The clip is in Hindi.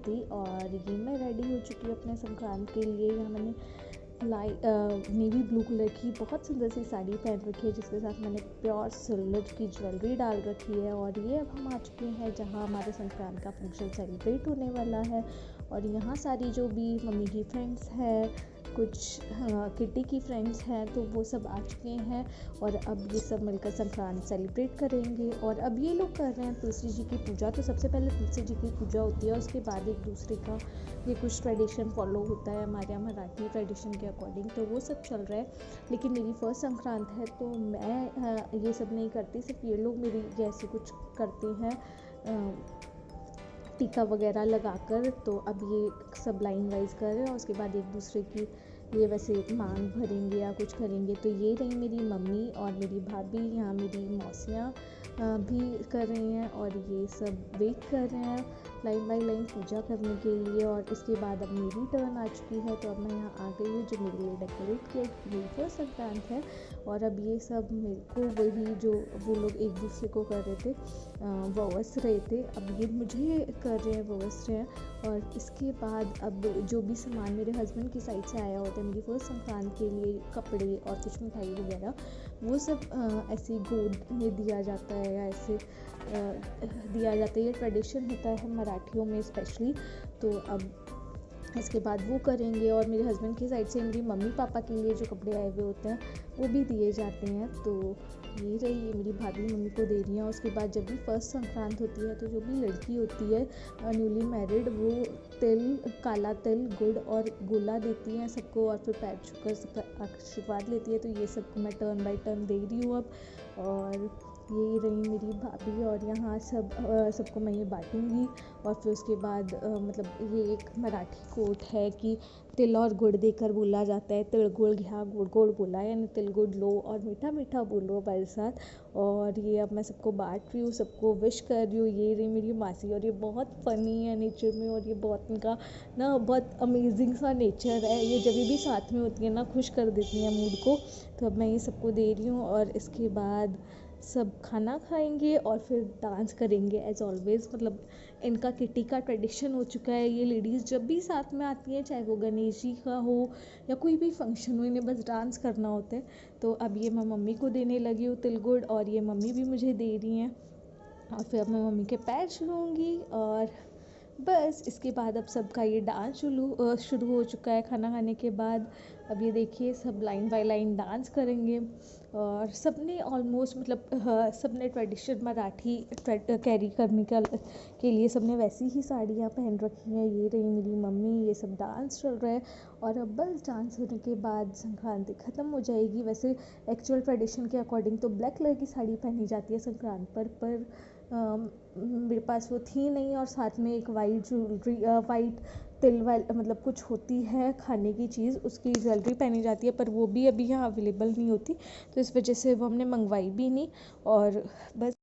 संक्रांति। और ये मैं रेडी हो चुकी हूँ अपने संक्रांति के लिए। यहाँ मैंने नेवी ब्लू कलर की बहुत सुंदर सी साड़ी पहन रखी है, जिसके साथ मैंने प्योर सिल्वर की ज्वेलरी डाल रखी है। और ये अब हम आ चुके हैं जहाँ हमारे संक्रांति का फंक्शन सेलिब्रेट होने वाला है। और यहाँ सारी जो भी मम्मी की फ्रेंड्स हैं, कुछ किटी की फ्रेंड्स हैं, तो वो सब आ चुके हैं। और अब ये सब मिलकर संक्रांति सेलिब्रेट करेंगे। और अब ये लोग कर रहे हैं तुलसी जी की पूजा। तो सबसे पहले तुलसी जी की पूजा होती है, उसके बाद एक दूसरे का ये कुछ ट्रेडिशन फॉलो होता है हमारे यहाँ मराठी ट्रेडिशन के अकॉर्डिंग, तो वो सब चल रहा है। लेकिन मेरी फर्स्ट संक्रांत है तो मैं ये सब नहीं करती, सिर्फ ये लोग मेरी जैसे कुछ करते हैं टीका वगैरह लगाकर। तो अब ये सब लाइन वाइज कर रहे हैं और उसके बाद एक दूसरे की ये वैसे मांग भरेंगे या कुछ करेंगे। तो ये रही मेरी मम्मी और मेरी भाभी, यहाँ मेरी मौसियाँ भी कर रही हैं और ये सब वेट कर रहे हैं लाइन बाई लाइन पूजा करने के लिए। और इसके बाद अब मेरी टर्न आ चुकी है, तो अब मैं यहाँ आ गई हूँ जो मेरे लिए डेकोरेट किया मेरी फर्स्ट संक्रांत है। और अब ये सब मेरे को वही जो वो लोग एक दूसरे को कर रहे थे ववस रहे थे, अब ये मुझे कर रहे हैं ववस रहे हैं। और इसके बाद अब जो भी सामान मेरे हस्बैंड की साइड से आया होता है मेरी फर्स्ट संक्रांत के लिए, कपड़े और कुछ मिठाई वगैरह, वो सब ऐसे गोद में दिया जाता है या ऐसे दिया जाता है। ये ट्रेडिशन होता है मराठियों में स्पेशली। तो अब इसके बाद वो करेंगे। और मेरे हस्बैंड की साइड से मेरी मम्मी पापा के लिए जो कपड़े आए हुए होते हैं वो भी दिए जाते हैं। तो ये रही, ये मेरी भाभी मम्मी को दे रही हैं। उसके बाद जब भी फर्स्ट संक्रांत होती है तो जो भी लड़की होती है न्यूली मैरिड, वो तिल, काला तिल, गुड़ और गोला देती हैं सबको और फिर पैर छूकर सबका आशीर्वाद लेती है। तो ये सबको मैं टर्न बाय टर्न दे रही हूँ अब। और ये रही मेरी भाभी और यहाँ सबको मैं ये बांटूंगी। और फिर उसके बाद मतलब ये एक मराठी कोट है कि तिल और गुड़ देकर बोला जाता है, तिल गुड़ घ्या गुड़ गुड़ बोला, यानी तिल गुड़ लो और मीठा मीठा बोलो हमारे साथ। और ये अब मैं सबको बांट रही हूँ, सबको विश कर रही हूँ। ये रही मेरी मासी और ये बहुत फ़नी है नेचर में और ये बहुत इनका ना बहुत अमेजिंग सा नेचर है। ये जब भी साथ में होती है ना खुश कर देती हैं मूड को। तो अब मैं ये सबको दे रही हूँ और इसके बाद सब खाना खाएंगे और फिर डांस करेंगे एज ऑलवेज़। मतलब इनका किटी का ट्रेडिशन हो चुका है। ये लेडीज़ जब भी साथ में आती हैं, चाहे वो गणेश जी का हो या कोई भी फंक्शन हो, इन्हें बस डांस करना होता है। तो अब ये मैं मम्मी को देने लगी हूँ तिल गुड़ और ये मम्मी भी मुझे दे रही हैं। और फिर अब मैं मम्मी के पैर छूऊंगी और बस इसके बाद अब सबका ये डांस शुरू हो चुका है खाना खाने के बाद। अब ये देखिए सब लाइन बाय लाइन डांस करेंगे और सबने ऑलमोस्ट मतलब सबने ट्रेडिशन मराठी कैरी करने के लिए सबने वैसी ही साड़ियाँ पहन रखी हैं। ये रही मेरी मम्मी, ये सब डांस चल रहा है। और अब बस डांस होने के बाद संक्रांति ख़त्म हो जाएगी। वैसे एक्चुअल ट्रेडिशन के अकॉर्डिंग तो ब्लैक कलर की साड़ी पहनी जाती है संक्रांत पर मेरे पास वो थी नहीं। और साथ में एक वाइट ज्वेलरी वाइट तिल मतलब कुछ होती है खाने की चीज़, उसकी ज्वेलरी पहनी जाती है, पर वो भी अभी यहाँ अवेलेबल नहीं होती, तो इस वजह से वो हमने मंगवाई भी नहीं। और बस